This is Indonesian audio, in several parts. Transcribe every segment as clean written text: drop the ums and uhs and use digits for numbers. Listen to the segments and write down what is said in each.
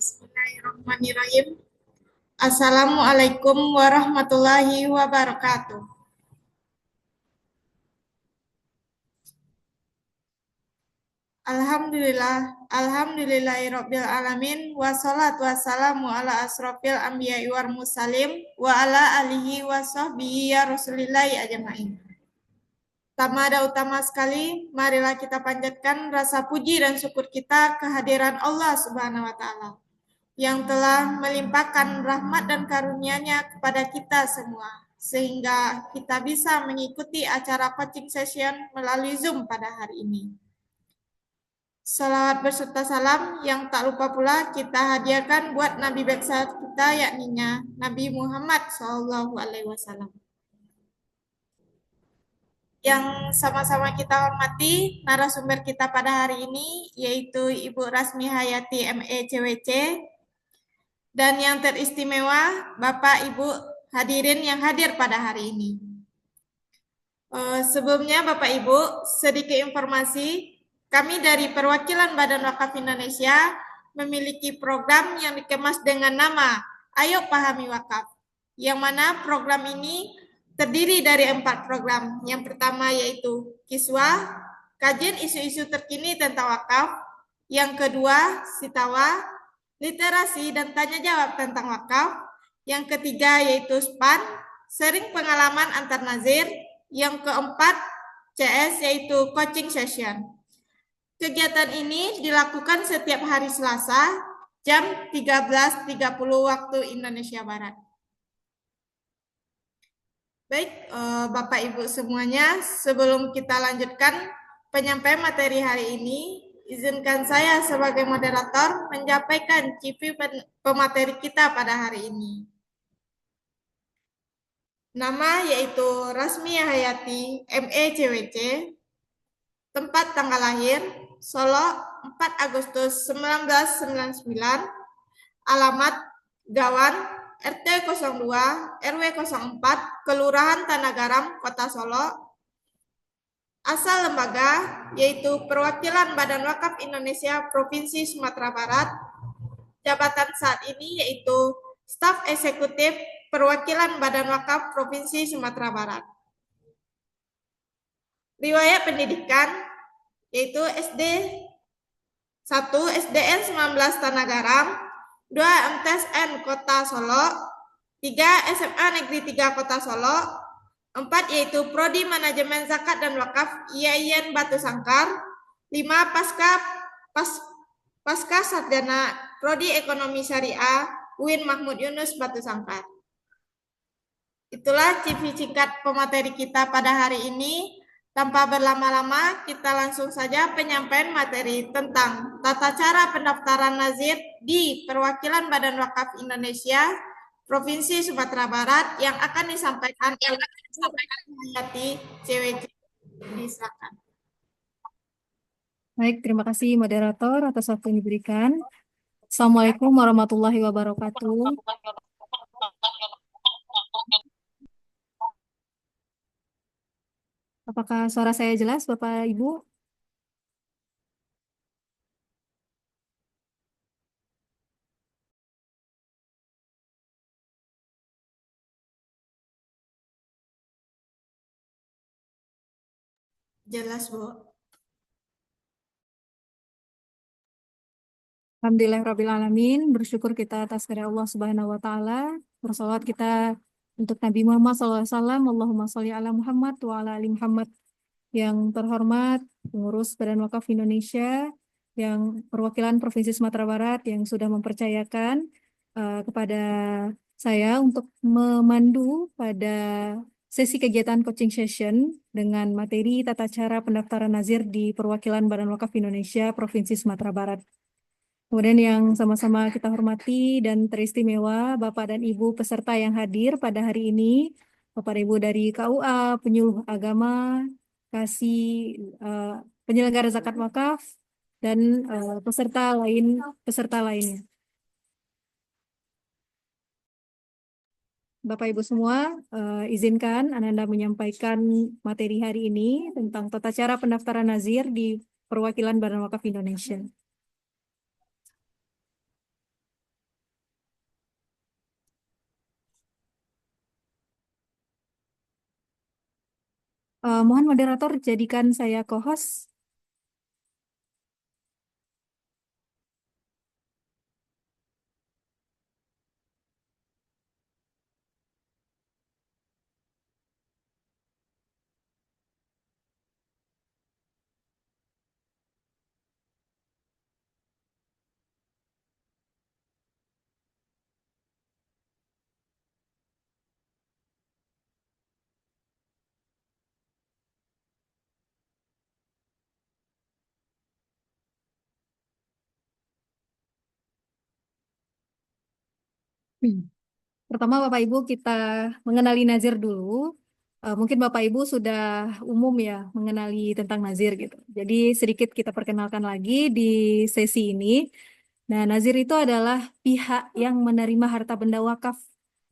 Bismillahirrahmanirrahim. Assalamualaikum warahmatullahi wabarakatuh. Alhamdulillahirabbil alamin wassalatu wassalamu ala asrofil anbiya'i wal mursalin wa ala alihi wa sahbihi ya rasulillahi ajmain. Utama sekali, marilah kita panjatkan rasa puji dan syukur kita kehadiran Allah Subhanahu wa taala yang telah melimpahkan rahmat dan karunia-Nya kepada kita semua, sehingga kita bisa mengikuti acara coaching session melalui Zoom pada hari ini. Salawat berserta salam yang tak lupa pula kita hadiahkan buat Nabi besar kita, yakni Nabi Muhammad SAW. Yang sama-sama kita hormati narasumber kita pada hari ini, yaitu Ibu Rasmi Hayati ME CWC, dan yang teristimewa Bapak Ibu hadirin yang hadir pada hari ini. Sebelumnya Bapak Ibu, sedikit informasi, kami dari perwakilan Badan Wakaf Indonesia memiliki program yang dikemas dengan nama Ayo Pahami Wakaf, yang mana program ini terdiri dari 4 program. Yang pertama yaitu Kiswa, kajian isu-isu terkini tentang wakaf. Yang kedua, Sitawa, literasi dan tanya jawab tentang wakaf. Yang ketiga yaitu SPAN, sharing pengalaman antar nazir. Yang keempat, CS, yaitu coaching session. Kegiatan ini dilakukan setiap hari Selasa jam 13.30 waktu Indonesia Barat. Baik, Bapak Ibu semuanya, sebelum kita lanjutkan penyampaian materi hari ini, izinkan saya sebagai moderator menyampaikan CV pemateri kita pada hari ini. Nama yaitu Rasmi Hayati ME CWC, tempat tanggal lahir Solo 4 Agustus 1999, alamat Gawan RT 02 RW 04 Kelurahan Tanah Garam, Kota Solo. Asal lembaga yaitu Perwakilan Badan Wakaf Indonesia Provinsi Sumatera Barat. Jabatan saat ini yaitu Staf Eksekutif Perwakilan Badan Wakaf Provinsi Sumatera Barat. Riwayat pendidikan yaitu SD 1 SDN 19 Tanah Garam, 2 MTSN Kota Solo, 3 SMA Negeri 3 Kota Solo, 4 yaitu Prodi Manajemen Zakat dan Wakaf IAIN Batu Sangkar, 5 Pasca Sarjana Prodi Ekonomi Syariah UIN Mahmud Yunus Batu Sangkar. Itulah CV singkat pemateri kita pada hari ini. Tanpa berlama-lama, kita langsung saja penyampaian materi tentang tata cara pendaftaran nazir di Perwakilan Badan Wakaf Indonesia Provinsi Sumatera Barat yang akan disampaikan oleh Hayati CWC. Silakan. Baik, terima kasih moderator atas waktu yang diberikan. Assalamualaikum warahmatullahi wabarakatuh. Apakah suara saya jelas, Bapak Ibu? Jelas, Bu. Alhamdulillahirrahmanirrahim. Bersyukur kita atas karya Allah Subhanahu wa Ta'ala. Bersalawat kita untuk Nabi Muhammad SAW. Allahumma sholli ala Muhammad wa ala ali Muhammad. Yang terhormat pengurus Badan Wakaf Indonesia, yang perwakilan Provinsi Sumatera Barat yang sudah mempercayakan kepada saya untuk memandu pada sesi kegiatan coaching session dengan materi tata cara pendaftaran nazir di Perwakilan Badan Wakaf Indonesia Provinsi Sumatera Barat. Kemudian yang sama-sama kita hormati dan teristimewa Bapak dan Ibu peserta yang hadir pada hari ini, Bapak Ibu dari KUA, penyuluh agama, kasih penyelenggara zakat wakaf, dan peserta lainnya. Bapak Ibu semua, izinkan Ananda menyampaikan materi hari ini tentang tata cara pendaftaran nazir di Perwakilan Badan Wakaf Indonesia. Mohon moderator jadikan saya co-host. Pertama, Bapak Ibu, kita mengenali nazir dulu. Mungkin Bapak Ibu sudah umum ya mengenali tentang nazir gitu. Jadi sedikit kita perkenalkan lagi di sesi ini. Nah, nazir itu adalah pihak yang menerima harta benda wakaf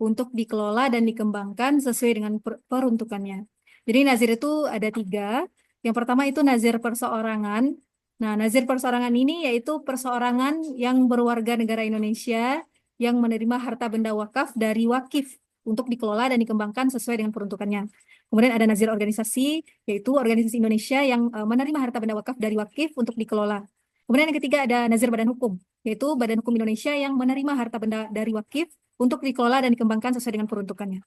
untuk dikelola dan dikembangkan sesuai dengan peruntukannya. Jadi nazir itu ada tiga. Yang pertama itu nazir perseorangan. Nah, nazir perseorangan ini yaitu perseorangan yang berwarga negara Indonesia yang menerima harta benda wakaf dari wakif untuk dikelola dan dikembangkan sesuai dengan peruntukannya. Kemudian ada nazir organisasi, yaitu organisasi Indonesia yang menerima harta benda wakaf dari wakif untuk dikelola. Kemudian yang ketiga ada nazir badan hukum, yaitu Badan Hukum Indonesia yang menerima harta benda dari wakif untuk dikelola dan dikembangkan sesuai dengan peruntukannya.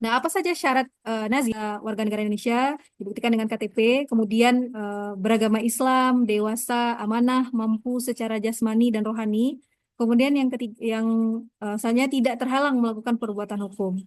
Nah, apa saja syarat nazir warga negara Indonesia? Dibuktikan dengan KTP, kemudian beragama Islam, dewasa, amanah, mampu secara jasmani dan rohani. Kemudian yang ketiga, yang selanjutnya tidak terhalang melakukan perbuatan hukum.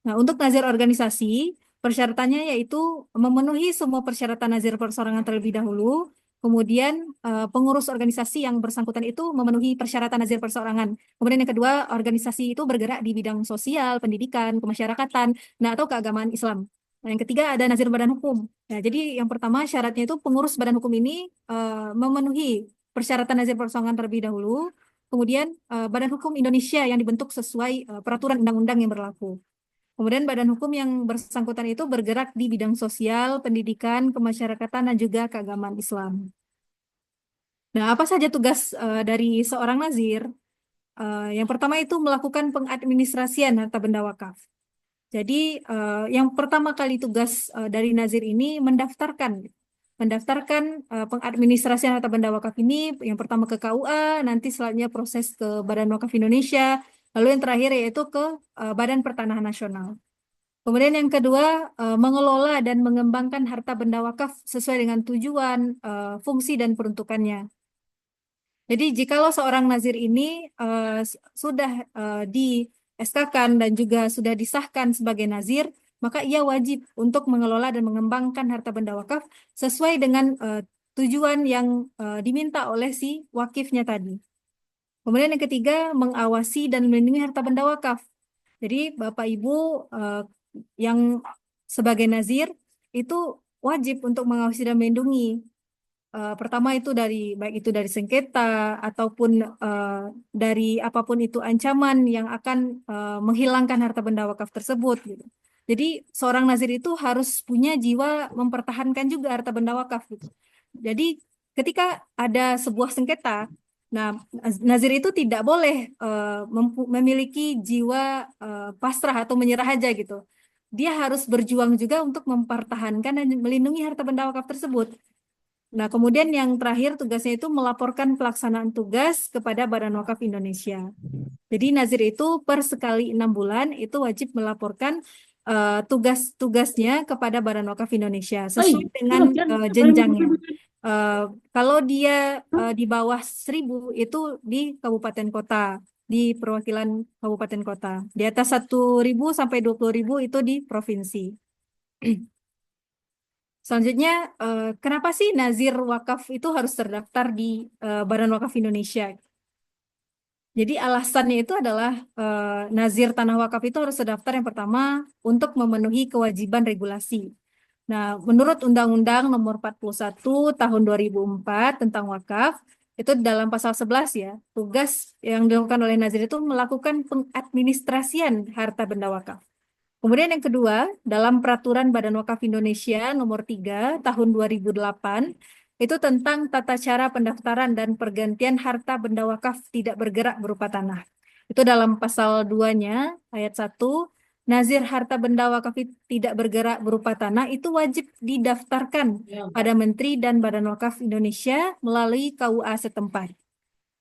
Nah, untuk nazir organisasi, persyaratannya yaitu memenuhi semua persyaratan nazir perseorangan terlebih dahulu. Kemudian pengurus organisasi yang bersangkutan itu memenuhi persyaratan nazir perseorangan. Kemudian yang kedua, organisasi itu bergerak di bidang sosial, pendidikan, kemasyarakatan, nah atau keagamaan Islam. Nah, yang ketiga ada nazir badan hukum. Nah, jadi yang pertama syaratnya itu pengurus badan hukum ini memenuhi persyaratan nazir perseorangan terlebih dahulu. Kemudian Badan Hukum Indonesia yang dibentuk sesuai peraturan undang-undang yang berlaku. Kemudian badan hukum yang bersangkutan itu bergerak di bidang sosial, pendidikan, kemasyarakatan, dan juga keagamaan Islam. Nah, apa saja tugas dari seorang nazir? Yang pertama itu melakukan pengadministrasian harta benda wakaf. Jadi, yang pertama kali tugas dari nazir ini mendaftarkan pengadministrasian harta benda wakaf ini yang pertama ke KUA, nanti selanjutnya proses ke Badan Wakaf Indonesia, lalu yang terakhir yaitu ke Badan Pertanahan Nasional. Kemudian yang kedua, mengelola dan mengembangkan harta benda wakaf sesuai dengan tujuan, fungsi, dan peruntukannya. Jadi jikalau seorang nazir ini sudah di SK-kan dan juga sudah disahkan sebagai nazir, maka ia wajib untuk mengelola dan mengembangkan harta benda wakaf sesuai dengan tujuan yang diminta oleh si wakifnya tadi. Kemudian yang ketiga, mengawasi dan melindungi harta benda wakaf. Jadi Bapak Ibu yang sebagai nazir itu wajib untuk mengawasi dan melindungi. Pertama itu baik itu dari sengketa ataupun dari apapun itu ancaman yang akan menghilangkan harta benda wakaf tersebut gitu. Jadi seorang nazir itu harus punya jiwa mempertahankan juga harta benda wakaf gitu. Jadi ketika ada sebuah sengketa, nah nazir itu tidak boleh memiliki jiwa pasrah atau menyerah aja gitu. Dia harus berjuang juga untuk mempertahankan dan melindungi harta benda wakaf tersebut. Nah, kemudian yang terakhir tugasnya itu melaporkan pelaksanaan tugas kepada Badan Wakaf Indonesia. Jadi nazir itu per sekali 6 bulan itu wajib melaporkan tugas-tugasnya kepada Badan Wakaf Indonesia sesuai dengan jenjangnya. Kalau dia di bawah 1.000 itu di kabupaten kota, di perwakilan kabupaten kota. Di atas 1.000 sampai 20.000 itu di provinsi. Selanjutnya, kenapa sih nazir wakaf itu harus terdaftar di Badan Wakaf Indonesia? Jadi alasannya itu adalah nazir tanah wakaf itu harus terdaftar yang pertama untuk memenuhi kewajiban regulasi. Nah, menurut Undang-Undang Nomor 41 Tahun 2004 tentang wakaf, itu dalam pasal 11 ya, tugas yang dilakukan oleh nazir itu melakukan pengadministrasian harta benda wakaf. Kemudian yang kedua, dalam Peraturan Badan Wakaf Indonesia Nomor 3 Tahun 2008, itu tentang tata cara pendaftaran dan pergantian harta benda wakaf tidak bergerak berupa tanah. Itu dalam pasal 2-nya, ayat 1, nazir harta benda wakaf tidak bergerak berupa tanah itu wajib didaftarkan pada Menteri dan Badan Wakaf Indonesia melalui KUA setempat.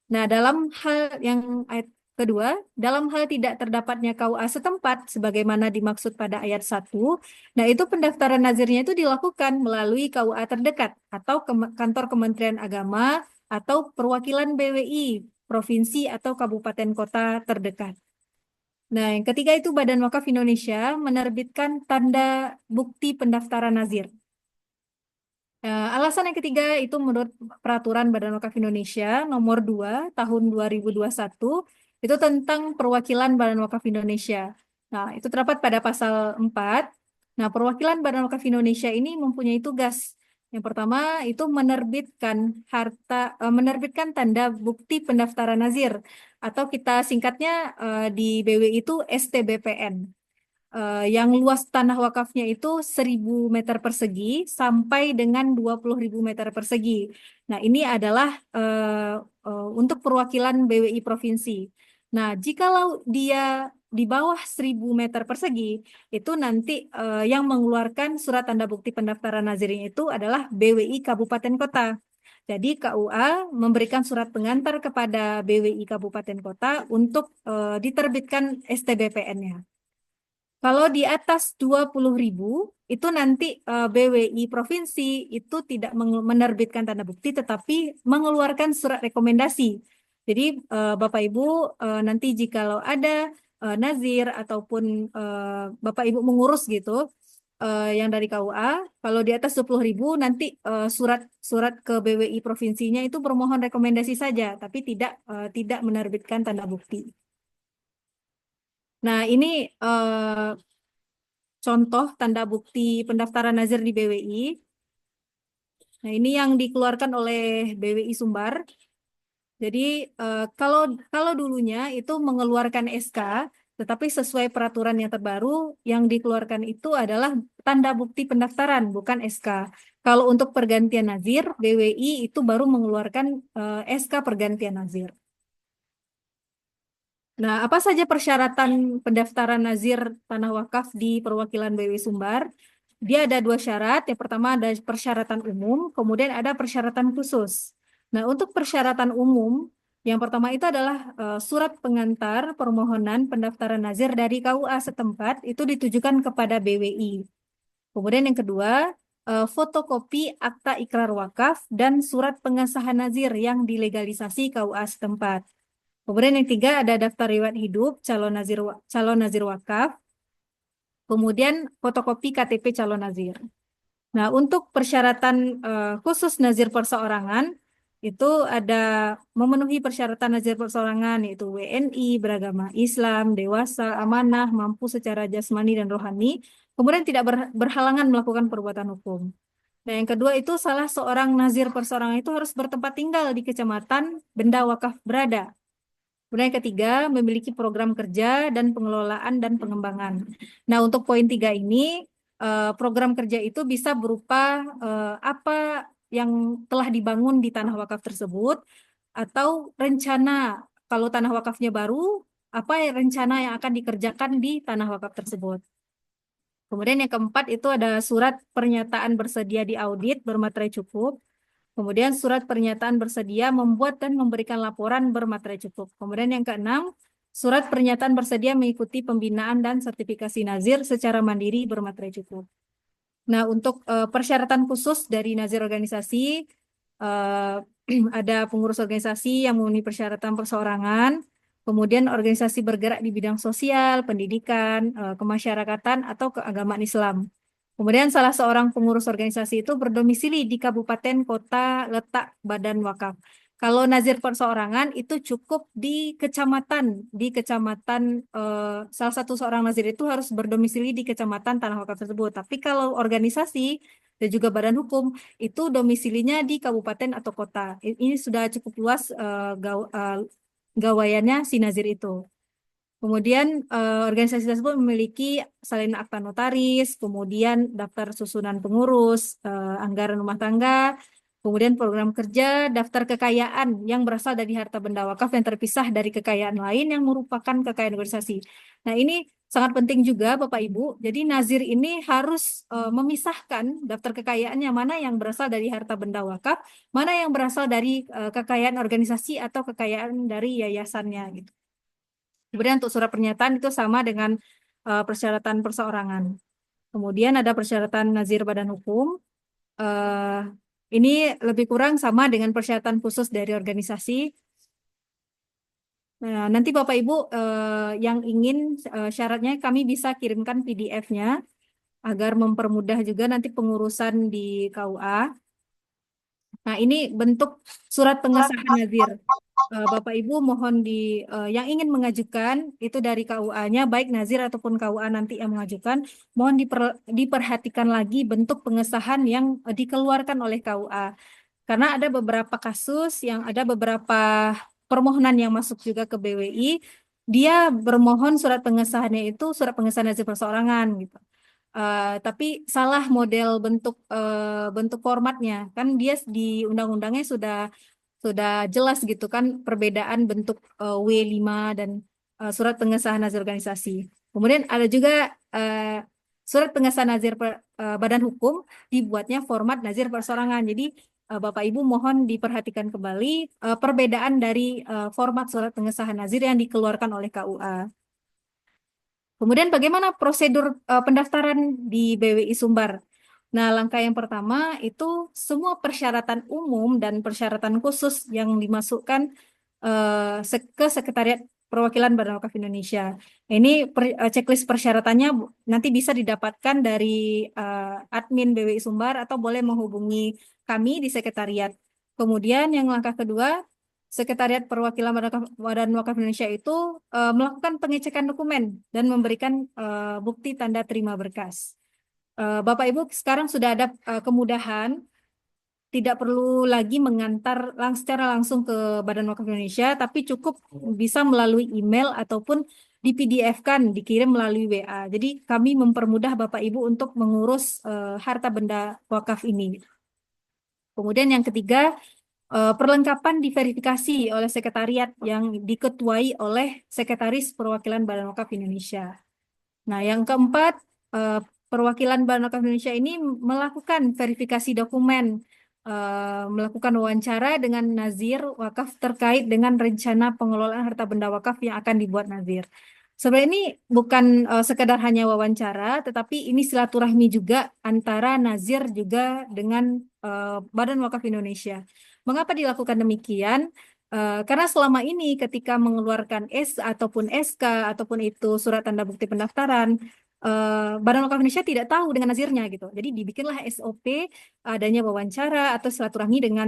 Nah, dalam hal yang ayat kedua, dalam hal tidak terdapatnya KUA setempat sebagaimana dimaksud pada ayat 1, nah itu pendaftaran nazirnya itu dilakukan melalui KUA terdekat atau kantor Kementerian Agama atau perwakilan BWI, provinsi atau kabupaten kota terdekat. Nah, yang ketiga itu Badan Wakaf Indonesia menerbitkan tanda bukti pendaftaran nazir. Alasan yang ketiga itu menurut Peraturan Badan Wakaf Indonesia nomor 2 tahun 2021 itu tentang perwakilan Badan Wakaf Indonesia. Nah, itu terdapat pada pasal 4. Nah, perwakilan Badan Wakaf Indonesia ini mempunyai tugas. Yang pertama itu menerbitkan tanda bukti pendaftaran nazir atau kita singkatnya di BWI itu STBPN. Yang luas tanah wakafnya itu 1.000 meter persegi sampai dengan 20.000 meter persegi. Nah, ini adalah untuk perwakilan BWI provinsi. Nah, jikalau dia di bawah 1.000 meter persegi, itu nanti yang mengeluarkan surat tanda bukti pendaftaran nazirin itu adalah BWI Kabupaten Kota. Jadi KUA memberikan surat pengantar kepada BWI Kabupaten Kota untuk diterbitkan STBPN-nya. Kalau di atas 20.000, itu nanti BWI Provinsi itu tidak menerbitkan tanda bukti, tetapi mengeluarkan surat rekomendasi. Jadi Bapak Ibu nanti jikalau ada nazir ataupun Bapak Ibu mengurus gitu, yang dari KUA, kalau di atas 20.000 nanti surat ke BWI Provinsinya itu bermohon rekomendasi saja, tapi tidak menerbitkan tanda bukti. Nah, ini contoh tanda bukti pendaftaran nazir di BWI. Nah, ini yang dikeluarkan oleh BWI Sumbar. Jadi kalau dulunya itu mengeluarkan SK, tetapi sesuai peraturan yang terbaru yang dikeluarkan itu adalah tanda bukti pendaftaran, bukan SK. Kalau untuk pergantian nazir, BWI itu baru mengeluarkan SK pergantian nazir. Nah, apa saja persyaratan pendaftaran nazir tanah wakaf di perwakilan BWI Sumbar? Dia ada 2 syarat. Yang pertama ada persyaratan umum, kemudian ada persyaratan khusus. Nah, untuk persyaratan umum, yang pertama itu adalah surat pengantar permohonan pendaftaran nazir dari KUA setempat itu ditujukan kepada BWI. Kemudian yang kedua, fotokopi akta ikrar wakaf dan surat pengesahan nazir yang dilegalisasi KUA setempat. Kemudian yang tiga ada daftar riwayat hidup calon nazir wakaf. Kemudian fotokopi KTP calon nazir. Nah, untuk persyaratan khusus nazir perseorangan itu ada memenuhi persyaratan nazir perseorangan yaitu WNI, beragama Islam, dewasa, amanah, mampu secara jasmani dan rohani, kemudian tidak berhalangan melakukan perbuatan hukum. Nah, yang kedua itu salah seorang nazir perseorangan itu harus bertempat tinggal di kecamatan benda wakaf berada. Kemudian yang ketiga, memiliki program kerja dan pengelolaan dan pengembangan. Nah, untuk poin 3 ini, program kerja itu bisa berupa apa yang telah dibangun di tanah wakaf tersebut, atau rencana, kalau tanah wakafnya baru, apa rencana yang akan dikerjakan di tanah wakaf tersebut. Kemudian yang keempat itu ada surat pernyataan bersedia diaudit bermaterai cukup. Kemudian surat pernyataan bersedia membuat dan memberikan laporan bermaterai cukup. Kemudian yang keenam, surat pernyataan bersedia mengikuti pembinaan dan sertifikasi nazir secara mandiri bermaterai cukup. Nah, untuk persyaratan khusus dari nazir organisasi, ada pengurus organisasi yang memenuhi persyaratan perseorangan, kemudian organisasi bergerak di bidang sosial, pendidikan, kemasyarakatan, atau keagamaan Islam. Kemudian salah seorang pengurus organisasi itu berdomisili di kabupaten, kota, letak badan wakaf. Kalau nazir perseorangan itu cukup di kecamatan salah satu seorang nazir itu harus berdomisili di kecamatan tanah wakaf tersebut. Tapi kalau organisasi dan juga badan hukum itu domisilinya di kabupaten atau kota. Ini sudah cukup luas gawayannya si nazir itu. Kemudian organisasi tersebut memiliki salinan akta notaris, kemudian daftar susunan pengurus, anggaran rumah tangga, kemudian program kerja, daftar kekayaan yang berasal dari harta benda wakaf yang terpisah dari kekayaan lain yang merupakan kekayaan organisasi. Nah, ini sangat penting juga Bapak Ibu. Jadi nazir ini harus memisahkan daftar kekayaannya mana yang berasal dari harta benda wakaf, mana yang berasal dari kekayaan organisasi atau kekayaan dari yayasannya gitu. Kemudian untuk surat pernyataan itu sama dengan persyaratan perseorangan. Kemudian ada persyaratan nazir badan hukum. Eh, ini lebih kurang sama dengan persyaratan khusus dari organisasi. Nah, nanti Bapak Ibu yang ingin syaratnya kami bisa kirimkan PDF-nya agar mempermudah juga nanti pengurusan di KUA. Nah, ini bentuk surat pengesahan nazir. Bapak Ibu mohon yang ingin mengajukan itu dari KUA-nya baik nazir ataupun KUA nanti yang mengajukan, mohon diperhatikan lagi bentuk pengesahan yang dikeluarkan oleh KUA. Karena ada beberapa kasus yang ada beberapa permohonan yang masuk juga ke BWI, dia bermohon surat pengesahannya itu surat pengesahan hasil perseorangan gitu. Tapi salah model bentuk formatnya. Kan dia di undang-undangnya sudah jelas gitu kan perbedaan bentuk W5 dan surat pengesahan hasil organisasi. Kemudian ada juga surat pengesahan badan hukum dibuatnya format nazir perseorangan. Jadi Bapak Ibu mohon diperhatikan kembali perbedaan dari format surat pengesahan nazir yang dikeluarkan oleh KUA. Kemudian bagaimana prosedur pendaftaran di BWI Sumbar? Nah, langkah yang pertama itu semua persyaratan umum dan persyaratan khusus yang dimasukkan ke Sekretariat Perwakilan Badan Wakaf Indonesia. Ini checklist persyaratannya nanti bisa didapatkan dari admin BWI Sumbar atau boleh menghubungi kami di sekretariat. Kemudian yang langkah kedua, Sekretariat Perwakilan Badan Wakaf Indonesia itu melakukan pengecekan dokumen dan memberikan bukti tanda terima berkas. Bapak Ibu sekarang sudah ada kemudahan, tidak perlu lagi mengantar secara langsung ke Badan Wakaf Indonesia, tapi cukup bisa melalui email ataupun di PDF-kan, dikirim melalui WA. Jadi kami mempermudah Bapak Ibu untuk mengurus harta benda wakaf ini. Kemudian yang ketiga, perlengkapan diverifikasi oleh sekretariat yang diketuai oleh Sekretaris Perwakilan Badan Wakaf Indonesia. Nah, yang keempat, perwakilan Badan Wakaf Indonesia ini melakukan verifikasi dokumen, melakukan wawancara dengan Nazir Wakaf terkait dengan rencana pengelolaan harta benda wakaf yang akan dibuat Nazir. Sebenarnya ini bukan sekedar hanya wawancara, tetapi ini silaturahmi juga antara Nazir juga dengan Badan Wakaf Indonesia. Mengapa dilakukan demikian? Karena selama ini ketika mengeluarkan ataupun SK ataupun itu surat tanda bukti pendaftaran, Badan Wakaf Indonesia tidak tahu dengan nazirnya gitu. Jadi dibikinlah SOP adanya wawancara atau silaturahmi dengan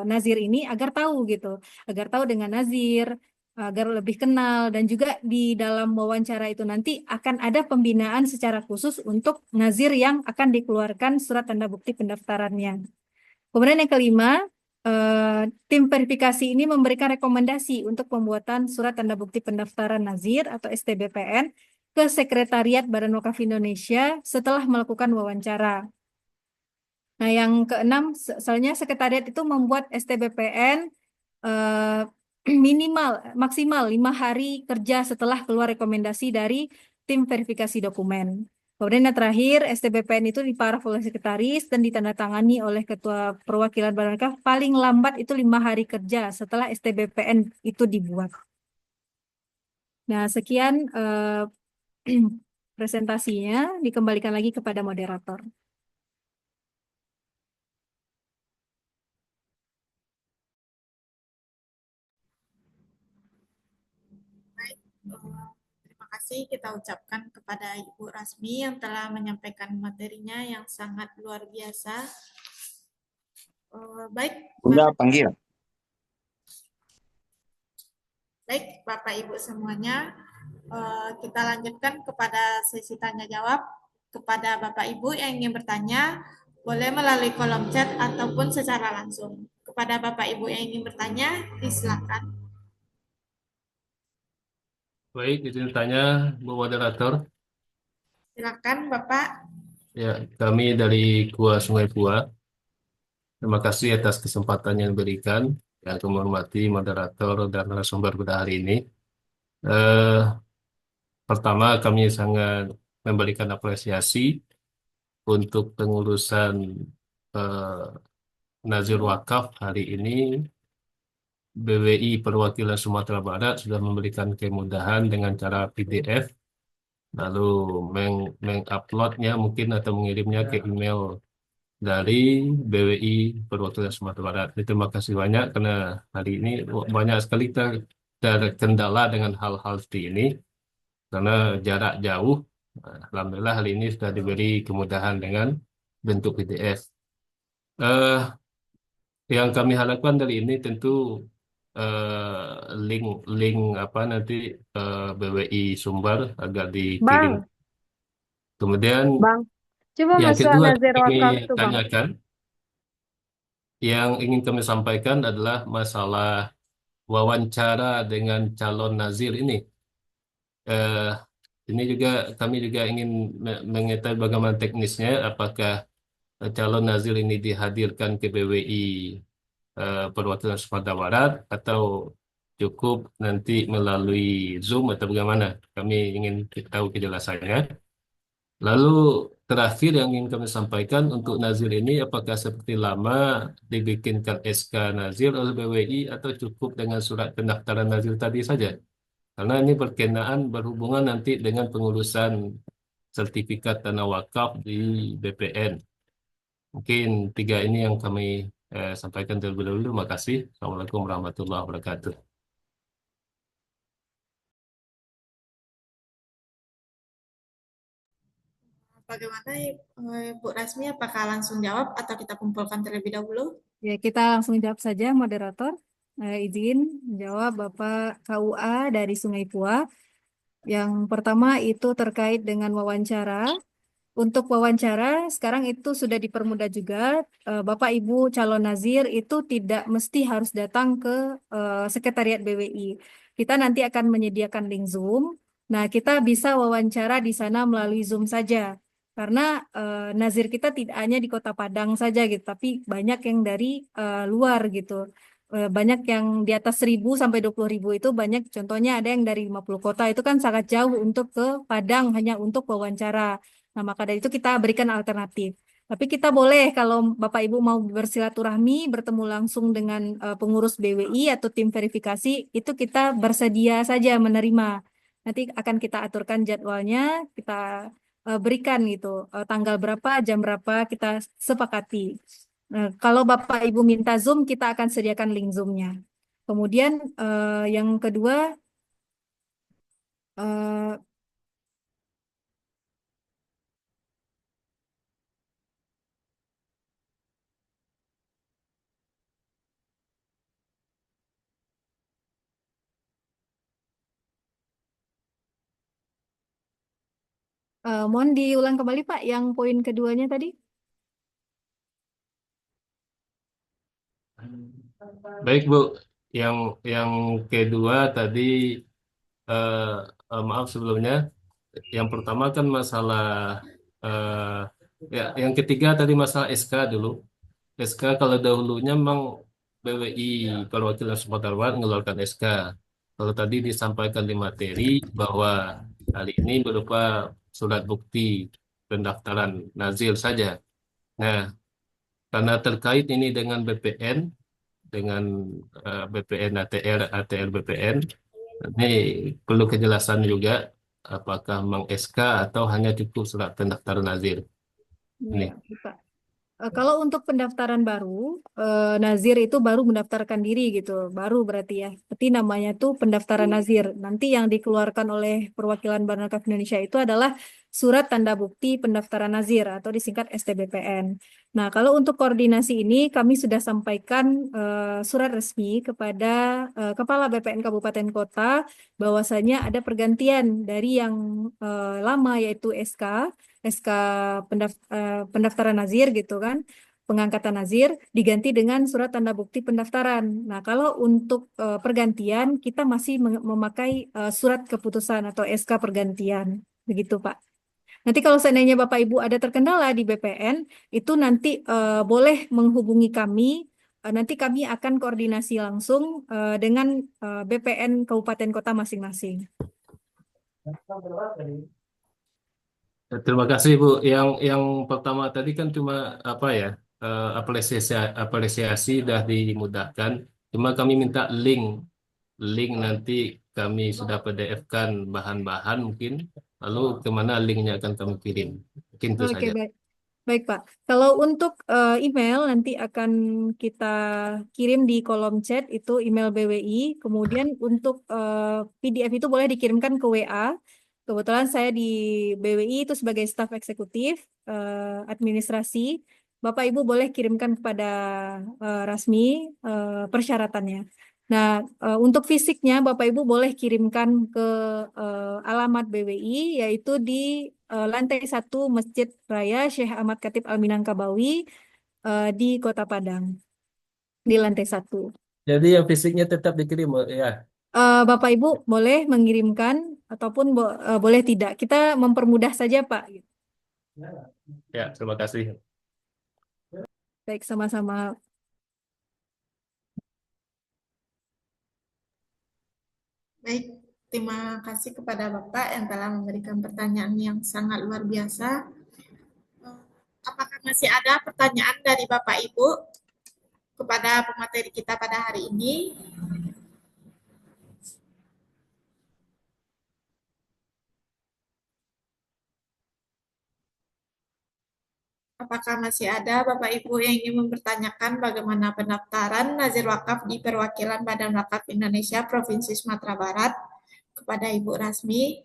nazir ini agar tahu gitu, agar tahu dengan nazir, agar lebih kenal dan juga di dalam wawancara itu nanti akan ada pembinaan secara khusus untuk nazir yang akan dikeluarkan surat tanda bukti pendaftarannya. Kemudian yang kelima, tim verifikasi ini memberikan rekomendasi untuk pembuatan surat tanda bukti pendaftaran nazir atau STBPN ke Sekretariat Badan Wakaf Indonesia setelah melakukan wawancara. Nah, yang keenam, soalnya sekretariat itu membuat STBPN minimal, maksimal 5 hari kerja setelah keluar rekomendasi dari tim verifikasi dokumen. Kemudian yang terakhir, STBPN itu diparaf oleh sekretaris dan ditandatangani oleh Ketua Perwakilan Badan Wakaf paling lambat itu 5 hari kerja setelah STBPN itu dibuat. Nah, sekian presentasinya, dikembalikan lagi kepada moderator. Baik, terima kasih kita ucapkan kepada Ibu Rasmi yang telah menyampaikan materinya yang sangat luar biasa. Baik, Bunda panggil. baik Bapak Ibu semuanya, kita lanjutkan kepada sesi tanya jawab. Kepada Bapak Ibu yang ingin bertanya, boleh melalui kolom chat ataupun secara langsung. Kepada Bapak Ibu yang ingin bertanya, disilakan. Baik, izin tanya, Bu Moderator. Silakan Bapak. Ya, kami dari Gua Sungai Pua. Terima kasih atas kesempatan yang diberikan. Yang kami hormati moderator dan narasumber pada hari ini. Pertama, kami sangat memberikan apresiasi untuk pengurusan eh, Nazir Wakaf hari ini. BWI Perwakilan Sumatera Barat sudah memberikan kemudahan dengan cara PDF, lalu menguploadnya mungkin atau mengirimnya ke email dari BWI Perwakilan Sumatera Barat. Terima kasih banyak karena hari ini banyak sekali terkendala dengan hal-hal seperti ini karena jarak jauh. Alhamdulillah hari ini sudah diberi kemudahan dengan bentuk PDF. Eh, yang kami harapkan dari ini tentu link link apa nanti BWI Sumber agar dikirim. Bang, Kemudian Bang, coba yang masuk kedua Nazir kami Wakaf tuh, Bang. tanyakan, yang ingin kami sampaikan adalah masalah wawancara dengan calon nazir ini. Eh, ini juga kami juga ingin mengetahui bagaimana teknisnya, apakah calon nazir ini dihadirkan ke BWI perwakilan Sumatera Barat atau cukup nanti melalui Zoom atau bagaimana? Kami ingin tahu kejelasannya. Lalu terakhir yang ingin kami sampaikan untuk Nazir ini, apakah seperti lama dibikinkan SK Nazir oleh BWI atau cukup dengan surat pendaftaran Nazir tadi saja? Karena ini berkenaan berhubungan nanti dengan pengurusan sertifikat tanah wakaf di BPN. Mungkin tiga ini yang kami sampaikan terlebih dahulu. Terima kasih. Assalamualaikum warahmatullahi wabarakatuh. Bagaimana Bu Rasmi, apakah langsung jawab atau kita kumpulkan terlebih dahulu? Ya, kita langsung jawab saja, moderator. Izin jawab Bapak KUA dari Sungai Pua. Yang pertama itu terkait dengan wawancara. Untuk wawancara, sekarang itu sudah dipermudah juga. Bapak Ibu calon nazir itu tidak mesti harus datang ke Sekretariat BWI. Kita nanti akan menyediakan link Zoom. Nah, kita bisa wawancara di sana melalui Zoom saja. Karena nazir kita tidak hanya di Kota Padang saja gitu, tapi banyak yang dari luar gitu. Banyak yang di atas 1.000 sampai 20.000 itu banyak, contohnya ada yang dari 50 kota, itu kan sangat jauh untuk ke Padang hanya untuk wawancara. Nah, maka dari itu kita berikan alternatif. Tapi kita boleh kalau Bapak Ibu mau bersilaturahmi, bertemu langsung dengan pengurus BWI atau tim verifikasi, itu kita bersedia saja menerima. Nanti akan kita aturkan jadwalnya, kita berikan gitu, tanggal berapa, jam berapa kita sepakati. Kalau Bapak Ibu minta Zoom, kita akan sediakan link Zoom-nya. Kemudian yang kedua, eh, mohon diulang kembali Pak, yang poin keduanya tadi. Baik Bu, yang yang kedua tadi eh, maaf sebelumnya. Yang pertama kan masalah ya, yang ketiga tadi masalah SK dulu. SK kalau dahulunya memang BWI Perwakilan Sumatera Barat mengeluarkan SK. Kalau tadi disampaikan di materi bahwa kali ini berupa surat bukti pendaftaran Nazir saja. Nah, karena terkait ini dengan BPN, dengan BPN ATR, ATR BPN, ini perlu kejelasan juga apakah memang SK atau hanya cukup surat pendaftaran Nazir. Ini. Ya, Pak. Kalau untuk pendaftaran baru, Nazir itu baru mendaftarkan diri gitu, baru berarti ya. Berarti namanya tuh pendaftaran Nazir. Nanti yang dikeluarkan oleh Perwakilan Badan Wakaf Indonesia itu adalah Surat Tanda Bukti Pendaftaran Nazir atau disingkat STBPN. Nah, kalau untuk koordinasi ini kami sudah sampaikan surat resmi kepada Kepala BPN Kabupaten Kota bahwasanya ada pergantian dari yang lama yaitu SK pendaftaran Nazir gitu kan, pengangkatan Nazir diganti dengan surat tanda bukti pendaftaran. Nah, kalau untuk pergantian kita masih memakai surat keputusan atau SK pergantian. Begitu, Pak. Nanti kalau seandainya Bapak Ibu ada terkendala di BPN, itu nanti boleh menghubungi kami. Nanti kami akan koordinasi langsung dengan BPN kabupaten kota masing-masing. Terima kasih Bu. Yang pertama tadi kan cuma apa ya, apresiasi dah dimudahkan. Cuma kami minta link nanti kami sudah PDF-kan bahan-bahan mungkin. Lalu kemana linknya akan kami kirim. Mungkin itu Oke, saja. baik. Baik, Pak. Kalau untuk email nanti akan kita kirim di kolom chat itu email BWI. Kemudian untuk PDF itu boleh dikirimkan ke WA. Kebetulan saya di BWI itu sebagai staf eksekutif administrasi. Bapak Ibu boleh kirimkan kepada Rasmi persyaratannya. Nah, untuk fisiknya Bapak Ibu boleh kirimkan ke alamat BWI yaitu di lantai 1 Masjid Raya Syekh Ahmad Khatib Al-Minangkabawi di Kota Padang di lantai 1. Jadi yang fisiknya tetap dikirim ya. Bapak Ibu boleh mengirimkan ataupun boleh tidak. Kita mempermudah saja, Pak. Ya, terima kasih. Baik, sama-sama. Baik, terima kasih kepada Bapak yang telah memberikan pertanyaan yang sangat luar biasa. Apakah masih ada pertanyaan dari Bapak Ibu kepada pemateri kita pada hari ini? Apakah masih ada Bapak Ibu yang ingin mempertanyakan bagaimana pendaftaran Nazir Wakaf di perwakilan Badan Wakaf Indonesia Provinsi Sumatera Barat kepada Ibu Rasmi?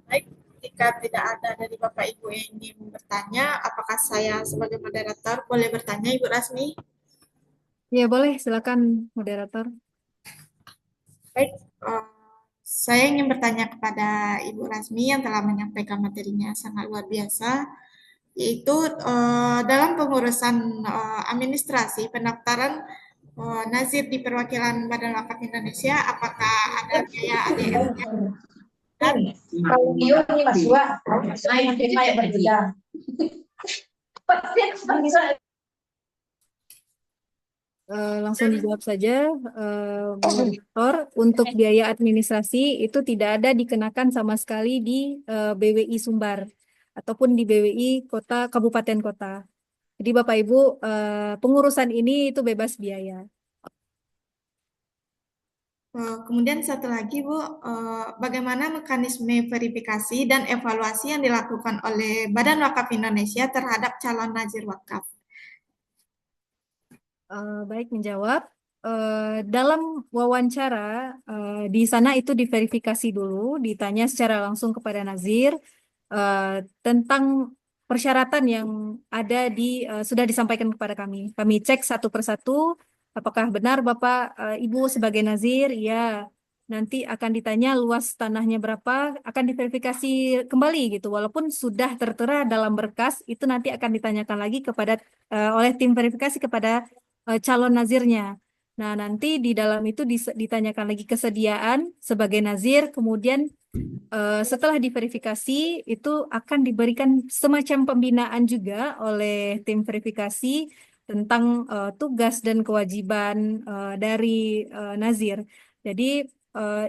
Baik, jika tidak ada dari Bapak Ibu yang ingin bertanya, apakah saya sebagai moderator boleh bertanya Ibu Rasmi? Ya, boleh. Silakan, moderator. Baik, saya ingin bertanya kepada Ibu Rasmi yang telah menyampaikan materinya sangat luar biasa, yaitu dalam pengurusan administrasi pendaftaran Nazir di perwakilan Badan Wakaf Indonesia, apakah ada biaya ADM-nya? Dan Kalau Dio ini Mas Dua, saya kayak berbeda. Pasti bisa. Langsung dijawab saja, moderator. Untuk biaya administrasi itu tidak ada dikenakan sama sekali di BWI Sumbar ataupun di BWI kota kabupaten kota. Jadi Bapak Ibu pengurusan ini itu bebas biaya. kemudian satu lagi Bu, bagaimana mekanisme verifikasi dan evaluasi yang dilakukan oleh Badan Wakaf Indonesia terhadap calon Nazir Wakaf? Baik, menjawab. Dalam wawancara di sana itu diverifikasi dulu, ditanya secara langsung kepada Nazir tentang persyaratan yang ada sudah disampaikan kepada kami. Kami cek satu persatu, apakah benar Bapak Ibu sebagai Nazir? Ya, nanti akan ditanya luas tanahnya berapa, akan diverifikasi kembali gitu. Walaupun sudah tertera dalam berkas, itu nanti akan ditanyakan lagi oleh tim verifikasi kepada calon nazirnya. Nah, nanti di dalam itu ditanyakan lagi kesediaan sebagai nazir, kemudian setelah diverifikasi itu akan diberikan semacam pembinaan juga oleh tim verifikasi tentang tugas dan kewajiban dari nazir. Jadi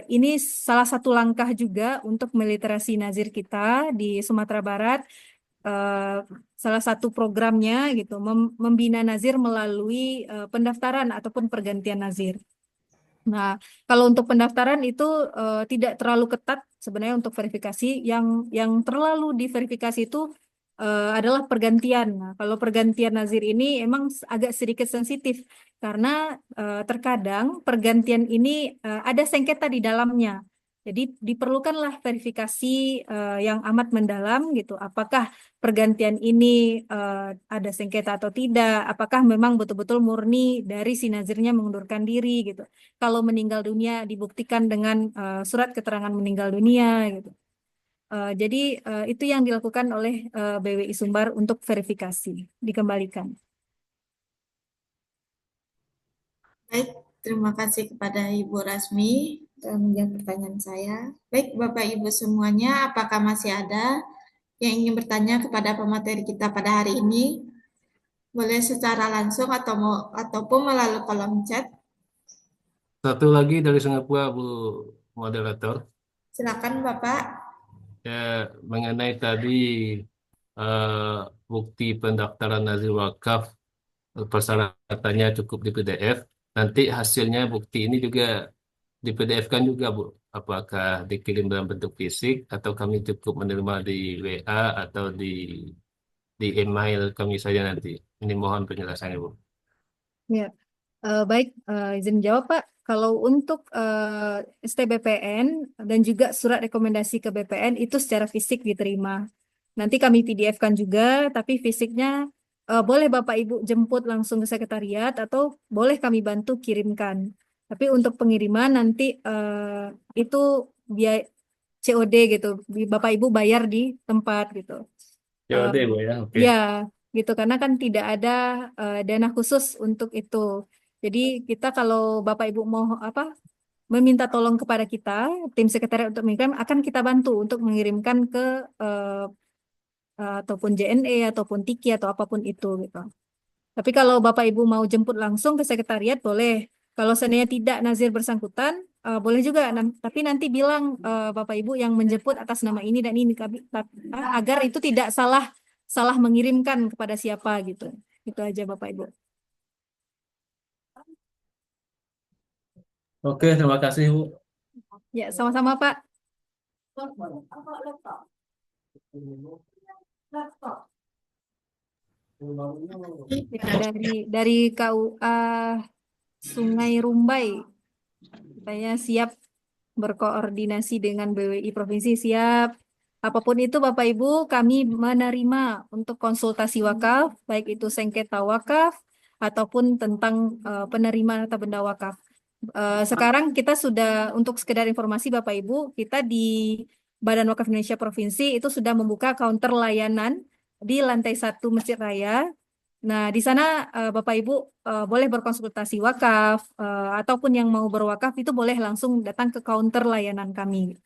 ini salah satu langkah juga untuk meliterasi nazir kita di Sumatera Barat. Salah satu programnya gitu membina nazir melalui pendaftaran ataupun pergantian nazir. Nah, kalau untuk pendaftaran itu tidak terlalu ketat sebenarnya untuk verifikasi. Yang terlalu diverifikasi itu adalah pergantian. Nah, kalau pergantian nazir ini emang agak sedikit sensitif karena terkadang pergantian ini ada sengketa di dalamnya. Jadi diperlukanlah verifikasi yang amat mendalam gitu. Apakah pergantian ini ada sengketa atau tidak? Apakah memang betul-betul murni dari si nazirnya mengundurkan diri gitu? Kalau meninggal dunia dibuktikan dengan surat keterangan meninggal dunia gitu. Jadi itu yang dilakukan oleh BWI Sumbar untuk verifikasi, dikembalikan. Baik, terima kasih kepada Ibu Rasmi telah menjawab pertanyaan saya. Baik, Bapak Ibu semuanya, apakah masih ada yang ingin bertanya kepada pemateri kita pada hari ini? Boleh secara langsung atau ataupun melalui kolom chat. Satu lagi dari Singapura, Bu Moderator, Silakan Bapak. ya, mengenai tadi eh, bukti pendaftaran nazir wakaf, persyaratannya cukup di PDF. Nanti hasilnya bukti ini juga di PDF-kan juga, Bu. Apakah dikirim dalam bentuk fisik atau kami cukup menerima di WA atau di email kami saja nanti. Ini mohon penjelasannya, Bu. Ya, baik, izin jawab Pak. Kalau untuk STBPN dan juga surat rekomendasi ke BPN itu secara fisik diterima. Nanti kami PDF-kan juga, tapi fisiknya boleh Bapak Ibu jemput langsung ke sekretariat atau boleh kami bantu kirimkan. Tapi untuk pengiriman nanti itu biaya COD gitu, Bapak Ibu bayar di tempat gitu. Eh, COD, Bu ya. Oke. Ya, gitu karena kan tidak ada dana khusus untuk itu. Jadi kita kalau Bapak Ibu mau apa meminta tolong kepada kita, tim sekretariat untuk mengirim akan kita bantu untuk mengirimkan ke ataupun JNE ataupun Tiki atau apapun itu gitu. Tapi kalau Bapak Ibu mau jemput langsung ke sekretariat boleh. Kalau seandainya tidak nazir bersangkutan boleh juga. Tapi nanti bilang Bapak Ibu yang menjemput atas nama ini dan ini agar itu tidak salah salah mengirimkan kepada siapa gitu. Itu aja Bapak Ibu. Oke, terima kasih, Bu. Ya, sama-sama Pak. Ya, dari KUA Sungai Rumbai, saya siap berkoordinasi dengan BWI Provinsi, siap. Apapun itu Bapak Ibu, kami menerima untuk konsultasi wakaf, baik itu sengketa wakaf ataupun tentang penerima harta benda wakaf. Sekarang kita sudah, untuk sekedar informasi Bapak Ibu, kita di Badan Wakaf Indonesia Provinsi itu sudah membuka counter layanan di lantai 1 Masjid Raya. Nah, di sana Bapak Ibu boleh berkonsultasi wakaf ataupun yang mau berwakaf itu boleh langsung datang ke counter layanan kami.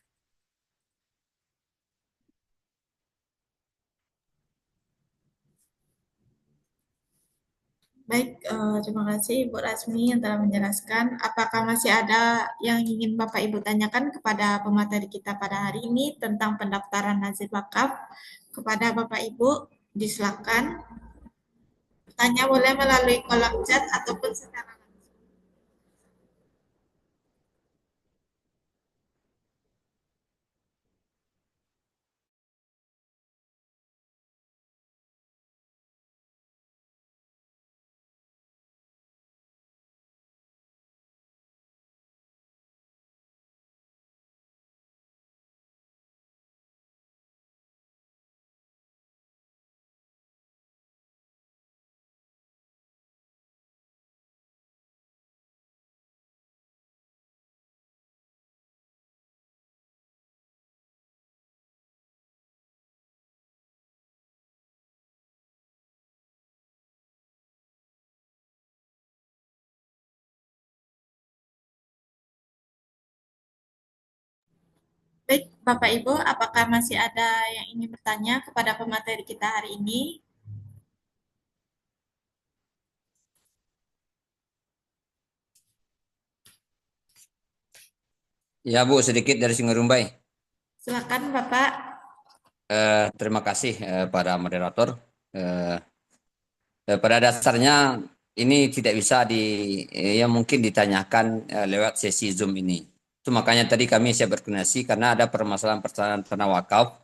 Baik, terima kasih Ibu Rasmi yang telah menjelaskan. Apakah masih ada yang ingin Bapak Ibu tanyakan kepada pemateri kita pada hari ini tentang pendaftaran nazir wakaf? Kepada Bapak Ibu, disilakan. Tanya boleh melalui kolom chat ataupun secara langsung. Baik, Bapak Ibu, apakah masih ada yang ingin bertanya kepada pemateri kita hari ini? Ya Bu, sedikit dari Singarumbai. Silakan Bapak. Terima kasih para moderator. Eh, Pada dasarnya ini tidak bisa ya mungkin ditanyakan lewat sesi Zoom ini. Itu makanya tadi kami siap berkoordinasi karena ada permasalahan-permasalahan tanah wakaf.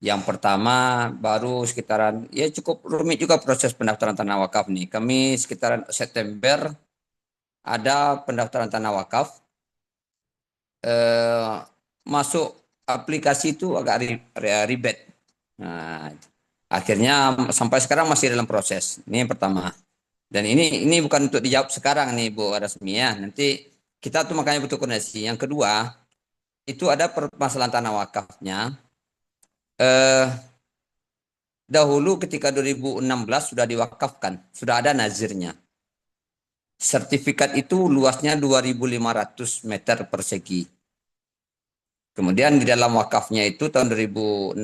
Yang pertama baru sekitaran ya cukup rumit juga proses pendaftaran tanah wakaf nih. Kami sekitaran September ada pendaftaran tanah wakaf. Masuk aplikasi itu agak ribet. Nah, akhirnya sampai sekarang masih dalam proses. Ini yang pertama. Dan ini bukan untuk dijawab sekarang nih Bu Rasmi ya. Nanti kita tuh makanya butuh koordinasi. Yang kedua, itu ada permasalahan tanah wakafnya. Dahulu ketika 2016 sudah diwakafkan, sudah ada nazirnya. Sertifikat itu luasnya 2.500 meter persegi. Kemudian di dalam wakafnya itu tahun 2016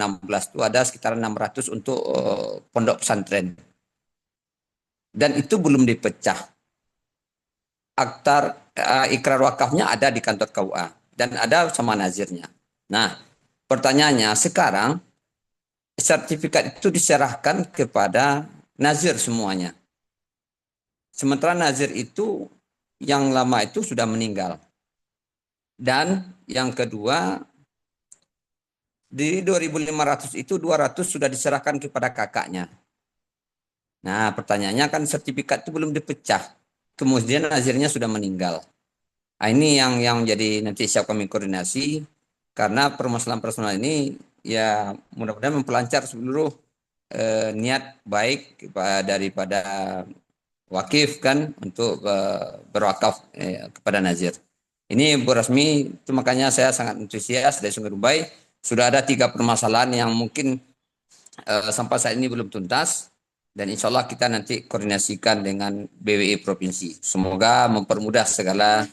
itu ada sekitar 600 untuk pondok pesantren. dan itu belum dipecah. Akta ikrar wakafnya ada di kantor KUA dan ada sama nazirnya. Nah, pertanyaannya sekarang sertifikat itu diserahkan kepada nazir semuanya. Sementara nazir itu yang lama itu sudah meninggal. Dan yang kedua, di 2.500 itu 200 sudah diserahkan kepada kakaknya. Nah, pertanyaannya kan sertifikat itu belum dipecah. Kemudian nazirnya sudah meninggal. Nah, ini yang jadi nanti siap kami koordinasi karena permasalahan-permasalahan ini ya mudah-mudahan memperlancar seluruh niat baik daripada wakif kan untuk berwakaf kepada nazir. Ini Bu Rasmi, itu makanya saya sangat antusias dari Sungai Rumbai. Sudah ada 3 permasalahan yang mungkin sampai saat ini belum tuntas. Dan insya Allah kita nanti koordinasikan dengan BWI Provinsi. Semoga mempermudah segala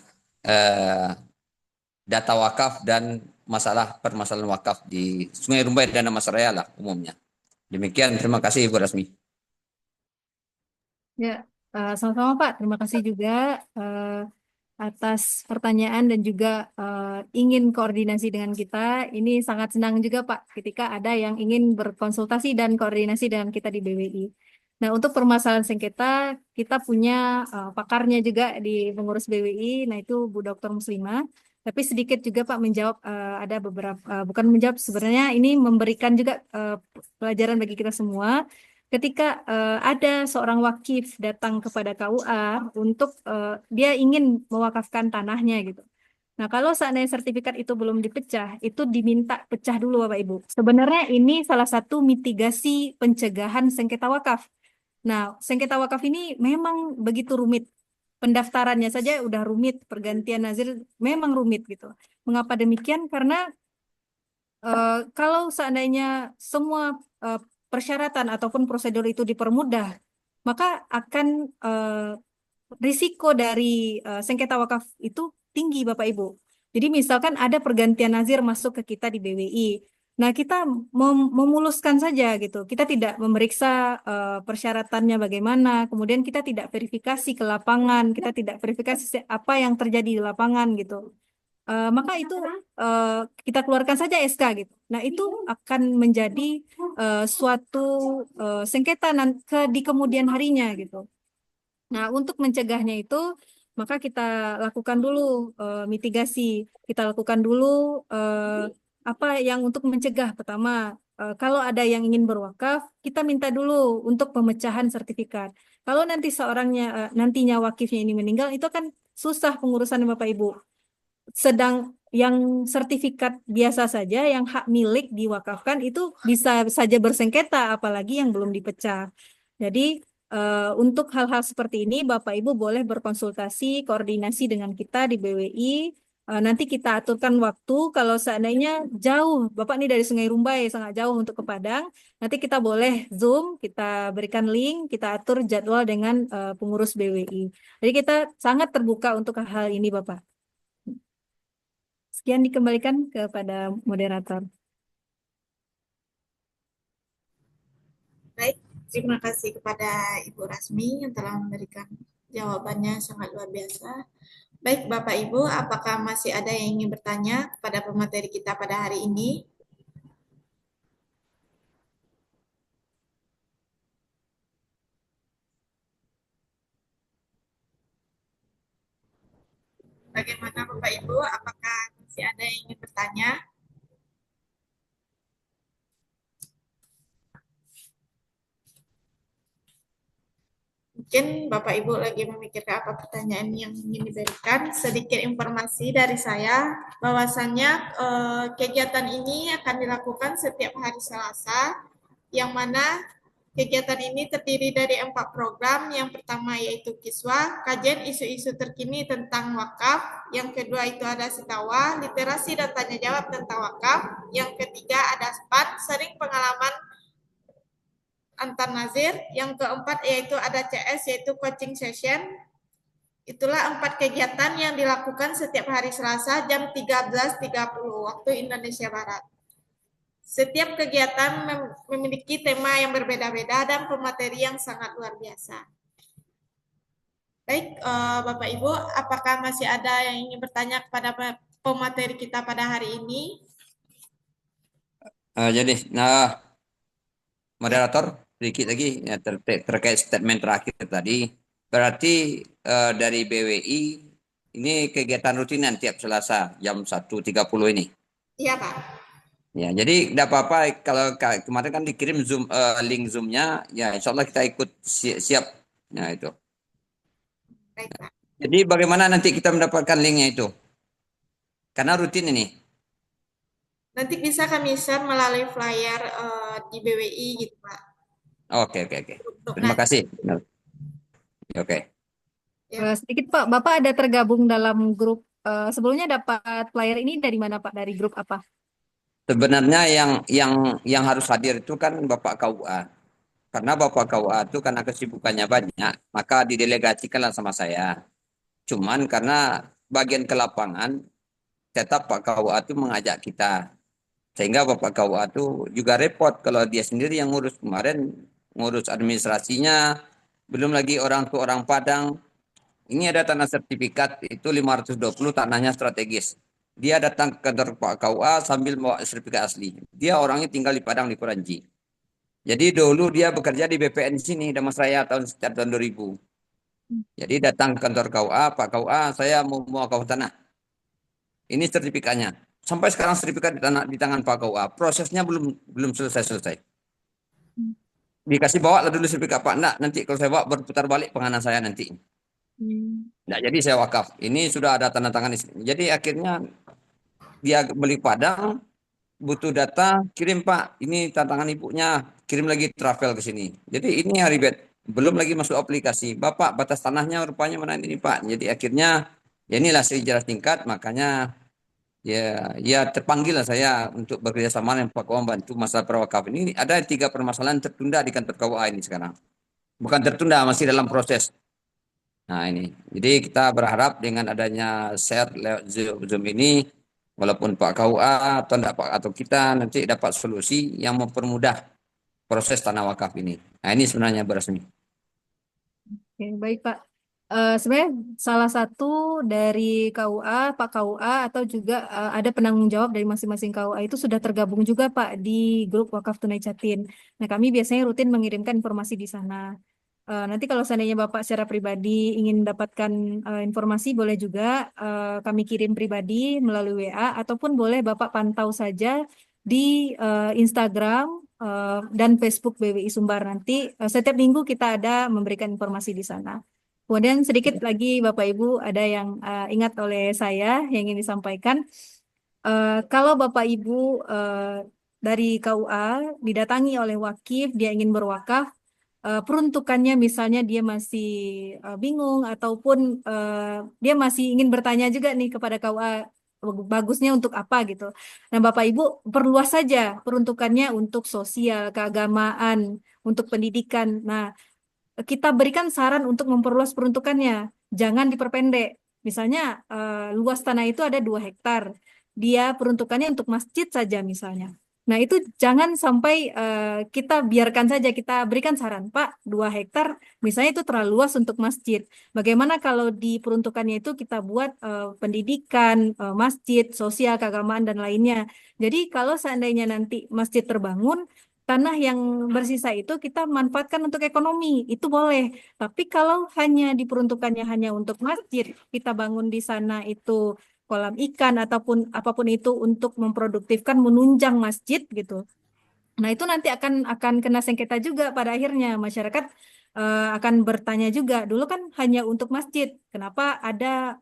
data wakaf dan permasalahan wakaf di Sungai Rumbai dan Damansaraya lah umumnya. Demikian, terima kasih Ibu Rasmi. Ya, sama-sama Pak. Terima kasih juga atas pertanyaan dan juga ingin koordinasi dengan kita. Ini sangat senang juga Pak ketika ada yang ingin berkonsultasi dan koordinasi dengan kita di BWI. Nah, untuk permasalahan sengketa, kita punya pakarnya juga di pengurus BWI, nah itu Bu Dr. Muslimah. Tapi sedikit juga Pak menjawab, ada beberapa, bukan menjawab, sebenarnya ini memberikan juga pelajaran bagi kita semua. Ketika ada seorang wakif datang kepada KUA untuk dia ingin mewakafkan tanahnya gitu. Nah, kalau seandainya sertifikat itu belum dipecah, itu diminta pecah dulu Bapak Ibu. Sebenarnya ini salah satu mitigasi pencegahan sengketa wakaf. Nah, sengketa wakaf ini memang begitu rumit. Pendaftarannya saja udah rumit, pergantian nazir memang rumit gitu. Mengapa demikian? Karena kalau seandainya semua persyaratan ataupun prosedur itu dipermudah, maka akan risiko dari sengketa wakaf itu tinggi Bapak Ibu. Jadi misalkan ada pergantian nazir masuk ke kita di BWI. Nah, kita memuluskan saja gitu. Kita tidak memeriksa persyaratannya bagaimana, kemudian kita tidak verifikasi ke lapangan, kita tidak verifikasi apa yang terjadi di lapangan gitu. Maka itu kita keluarkan saja SK gitu. Nah, itu akan menjadi suatu sengketa di kemudian harinya gitu. Nah, untuk mencegahnya itu, maka kita lakukan dulu mitigasi. Kita lakukan dulu apa yang untuk mencegah. Pertama, kalau ada yang ingin berwakaf, kita minta dulu untuk pemecahan sertifikat. Kalau nanti nantinya wakifnya ini meninggal, itu kan susah pengurusan Bapak Ibu. Sedang yang sertifikat biasa saja, yang hak milik diwakafkan, itu bisa saja bersengketa, apalagi yang belum dipecah. Jadi, untuk hal-hal seperti ini, Bapak Ibu boleh berkonsultasi, koordinasi dengan kita di BWI. Nanti kita aturkan waktu, kalau seandainya jauh, Bapak ini dari Sungai Rumbai, sangat jauh untuk ke Padang, nanti kita boleh Zoom, kita berikan link, kita atur jadwal dengan pengurus BWI. Jadi kita sangat terbuka untuk hal ini, Bapak. Sekian dikembalikan kepada moderator. Baik, terima kasih kepada Ibu Rasmi yang telah memberikan jawabannya sangat luar biasa. Baik Bapak Ibu, apakah masih ada yang ingin bertanya kepada pemateri kita pada hari ini? Bagaimana Bapak Ibu, apakah masih ada yang ingin bertanya? Mungkin Bapak Ibu lagi memikirkan apa pertanyaan yang ingin diberikan. Sedikit informasi dari saya, bahwasannya kegiatan ini akan dilakukan setiap hari Selasa, yang mana kegiatan ini terdiri dari 4 program. Yang pertama yaitu Kiswa, kajian isu-isu terkini tentang wakaf. Yang kedua itu ada Sitawa, literasi dan tanya jawab tentang wakaf. Yang ketiga ada SPAN, sering pengalaman antar nazir. Yang keempat yaitu ada CS, yaitu coaching session. Itulah 4 kegiatan yang dilakukan setiap hari Selasa jam 13.30 waktu Indonesia Barat. Setiap kegiatan memiliki tema yang berbeda-beda dan pemateri yang sangat luar biasa. Baik, Bapak Ibu, apakah masih ada yang ingin bertanya kepada pemateri kita pada hari ini? Jadi, nah, moderator, sedikit lagi ya, terkait statement terakhir tadi. Berarti dari BWI ini kegiatan rutinan tiap Selasa jam 1.30 ini. Iya, Pak. Ya, jadi tidak apa-apa kalau kemarin kan dikirim Zoom link Zoom-nya, ya insya Allah kita ikut siap. Nah itu. Baik, Pak. Jadi bagaimana nanti kita mendapatkan linknya itu? Karena rutin ini. Nanti bisa kami share melalui flyer di BWI gitu, Pak. Oke, oke, oke. Untuk Terima nanti. kasih. Oke. Ya. Sedikit Pak, Bapak ada tergabung dalam grup, sebelumnya dapat flyer ini dari mana Pak? Dari grup apa? Sebenarnya yang harus hadir itu kan Bapak KUA. Karena Bapak KUA itu karena kesibukannya banyak, maka didelegasikanlah sama saya. Cuman karena bagian ke lapangan, tetap Pak KUA itu mengajak kita. Sehingga Bapak KUA itu juga repot kalau dia sendiri yang ngurus kemarin, ngurus administrasinya, belum lagi orang tua orang Padang. Ini ada tanah sertifikat itu 520 tanahnya strategis. Dia datang ke kantor Pak KUA sambil bawa sertifikat asli. Dia orangnya tinggal di Padang di Kuranji. Jadi dulu dia bekerja di BPN sini, Damas Raya sekitar tahun 2000. Jadi datang ke kantor KUA, Pak KUA, saya mau wakaf tanah. Ini sertifikatnya. Sampai sekarang sertifikat di tangan Pak KUA. Prosesnya belum selesai. Dikasih bawa dulu sertifikat Pak. Enggak, nanti kalau saya bawa berputar balik penganan saya nanti. Enggak, jadi saya wakaf. Ini sudah ada tanda tangan. Jadi akhirnya dia beli Padang, butuh data, kirim Pak. Ini tantangan ibunya, kirim lagi travel ke sini. Jadi ini ribet. Belum lagi masuk aplikasi. Bapak, batas tanahnya rupanya mana ini Pak. Jadi akhirnya, ya inilah sejarah singkat, makanya ya terpanggil lah saya untuk bekerja sama dengan Pak KUA bantu masalah perwakaf ini. Ada 3 permasalahan tertunda di kantor KUA ini sekarang. Bukan tertunda, masih dalam proses. Nah ini, jadi kita berharap dengan adanya share lewat Zoom ini, walaupun Pak KUA atau enggak Pak atau kita nanti dapat solusi yang mempermudah proses tanah wakaf ini. Nah ini sebenarnya beresmi. Oke, baik Pak. Sebenarnya salah satu dari KUA, Pak KUA, atau juga ada penanggung jawab dari masing-masing KUA itu sudah tergabung juga Pak di grup Wakaf Tunai Jatim. Nah, kami biasanya rutin mengirimkan informasi di sana. Nanti kalau seandainya Bapak secara pribadi ingin mendapatkan informasi, boleh juga kami kirim pribadi melalui WA, ataupun boleh Bapak pantau saja di Instagram dan Facebook BWI Sumbar. Nanti setiap minggu kita ada memberikan informasi di sana. Kemudian sedikit lagi Bapak Ibu ada yang ingat oleh saya yang ingin disampaikan. Kalau Bapak Ibu dari KUA didatangi oleh wakif, dia ingin berwakaf, peruntukannya misalnya dia masih bingung ataupun dia masih ingin bertanya juga nih kepada KUA bagusnya untuk apa gitu. Nah, Bapak Ibu perluas saja peruntukannya untuk sosial, keagamaan, untuk pendidikan. Nah, kita berikan saran untuk memperluas peruntukannya. Jangan diperpendek. Misalnya luas tanah itu ada 2 hektar. Dia peruntukannya untuk masjid saja misalnya. Nah, itu jangan sampai kita biarkan saja, kita berikan saran, Pak, 2 hektar misalnya itu terlalu luas untuk masjid. Bagaimana kalau di peruntukannya itu kita buat pendidikan, masjid, sosial, keagamaan, dan lainnya. Jadi kalau seandainya nanti masjid terbangun, tanah yang bersisa itu kita manfaatkan untuk ekonomi, itu boleh. Tapi kalau hanya diperuntukannya hanya untuk masjid, kita bangun di sana itu kolam ikan ataupun apapun itu untuk memproduktifkan menunjang masjid gitu. Nah, itu nanti akan kena sengketa juga pada akhirnya masyarakat akan bertanya juga. Dulu kan hanya untuk masjid, kenapa ada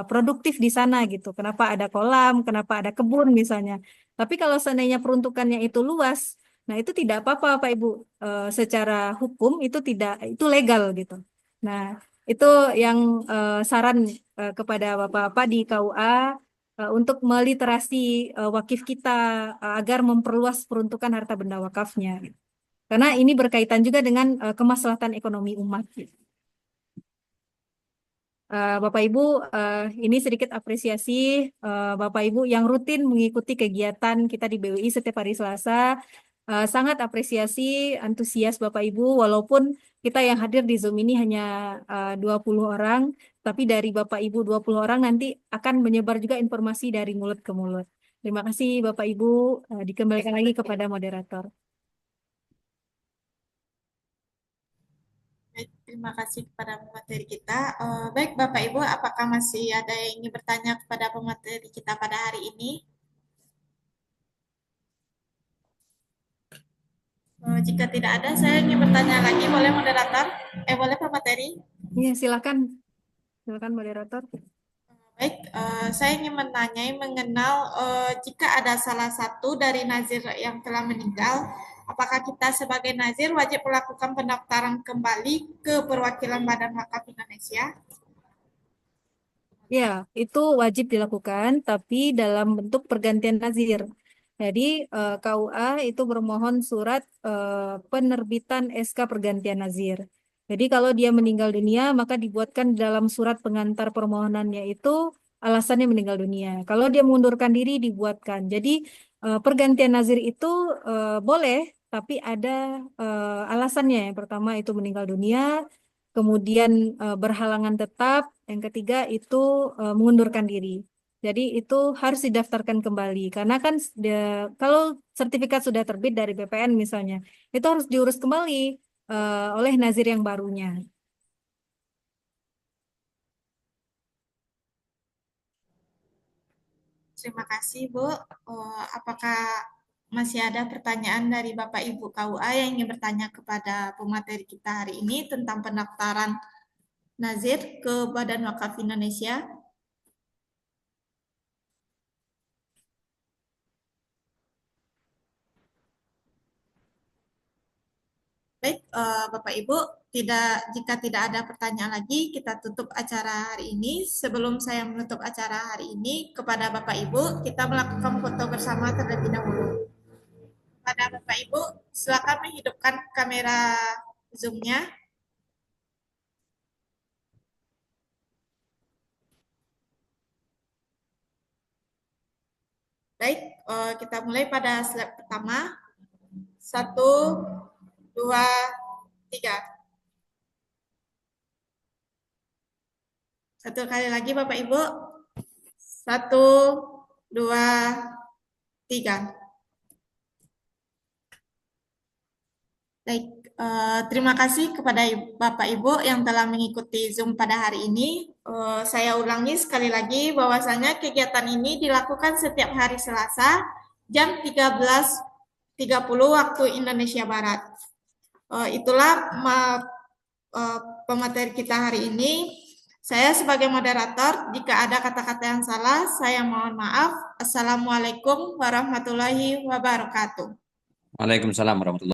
produktif di sana gitu? Kenapa ada kolam? Kenapa ada kebun misalnya? Tapi kalau seandainya peruntukannya itu luas, nah itu tidak apa-apa Pak Ibu. Secara hukum itu legal gitu. Nah, itu yang saran kepada Bapak-bapak di KUA untuk meliterasi wakif kita agar memperluas peruntukan harta benda wakafnya. Karena ini berkaitan juga dengan kemaslahatan ekonomi umat. Bapak Ibu, ini sedikit apresiasi Bapak Ibu yang rutin mengikuti kegiatan kita di BWI setiap hari Selasa. sangat apresiasi antusias Bapak Ibu, walaupun kita yang hadir di Zoom ini hanya 20 orang, tapi dari Bapak Ibu 20 orang nanti akan menyebar juga informasi dari mulut ke mulut. Terima kasih Bapak Ibu, dikembalikan lagi kepada moderator. Baik, terima kasih kepada pemateri kita. Baik, Bapak Ibu, apakah masih ada yang ingin bertanya kepada pemateri kita pada hari ini? Jika tidak ada, saya ingin bertanya lagi. Boleh moderator? Boleh pemateri? Iya, silakan. Silakan moderator. Baik, saya ingin menanyai mengenal jika ada salah satu dari nazir yang telah meninggal, apakah kita sebagai nazir wajib melakukan pendaftaran kembali ke perwakilan Badan Wakaf Indonesia? Ya, itu wajib dilakukan, tapi dalam bentuk pergantian nazir. Jadi KUA itu bermohon surat penerbitan SK pergantian nazir. Jadi kalau dia meninggal dunia, maka dibuatkan dalam surat pengantar permohonannya itu alasannya meninggal dunia. Kalau dia mengundurkan diri, dibuatkan. Jadi pergantian nazir itu boleh, tapi ada alasannya. Yang pertama itu meninggal dunia, kemudian berhalangan tetap, yang ketiga itu mengundurkan diri. Jadi itu harus didaftarkan kembali karena kan kalau sertifikat sudah terbit dari BPN misalnya, itu harus diurus kembali oleh nazir yang barunya. Terima kasih, Bu. Apakah masih ada pertanyaan dari Bapak Ibu KUA yang ingin bertanya kepada pemateri kita hari ini tentang pendaftaran nazir ke Badan Wakaf Indonesia? Baik, Bapak Ibu, jika tidak ada pertanyaan lagi, kita tutup acara hari ini. Sebelum saya menutup acara hari ini, kepada Bapak Ibu, kita melakukan foto bersama terlebih dahulu. Pada Bapak Ibu, silakan menghidupkan kamera Zoom-nya. Baik, kita mulai pada slide pertama. 1, 2, 3. Satu kali lagi Bapak Ibu. 1, 2, 3. Baik, terima kasih kepada Bapak Ibu yang telah mengikuti Zoom pada hari ini. Saya ulangi sekali lagi bahwasanya kegiatan ini dilakukan setiap hari Selasa jam 13.30 waktu Indonesia Barat. Itulah pemateri kita hari ini. Saya sebagai moderator, jika ada kata-kata yang salah, saya mohon maaf. Assalamualaikum warahmatullahi wabarakatuh. Waalaikumsalam warahmatullahi wabarakatuh.